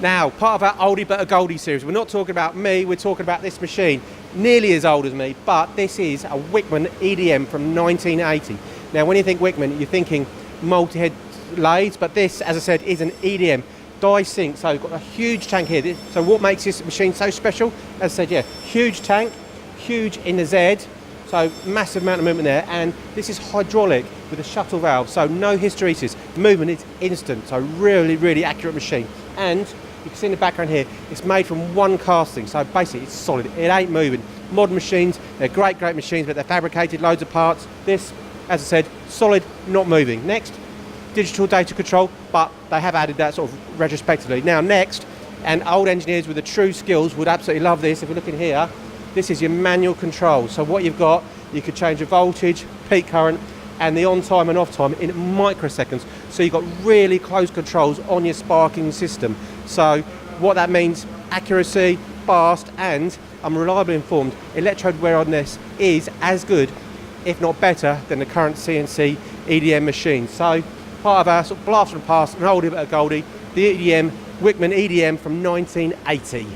Now, part of our oldie but a goldie series. We're not talking about me, we're talking about this machine. Nearly as old as me, but this is a Wickman EDM from 1980. Now, when you think Wickman, you're thinking multi-head lathes, but this, as I said, is an EDM. Die sink, so we've got a huge tank here. So what makes this machine so special? As I said, yeah, huge tank, huge in the Z, so massive amount of movement there, and this is hydraulic with a shuttle valve, so no hysteresis. Movement is instant, so really, really accurate machine. And you can see in the background here, it's made from one casting, so basically it's solid, it ain't moving. Modern machines, they're great machines, but they're fabricated, loads of parts. This, as I said, solid, not moving. Next, digital data control, but they have added that sort of retrospectively. Now next, and old engineers with the true skills would absolutely love this. If we look in here, this is your manual control. So what you've got, you could change the voltage, peak current, and the on time and off time in microseconds. So you've got really close controls on your sparking system. So what that means, accuracy, fast, and I'm reliably informed, electrode wear on this is as good, if not better, than the current CNC EDM machine. So part of our sort of blast from the past, an oldie but a goldie, the EDM, Wickman EDM from 1980.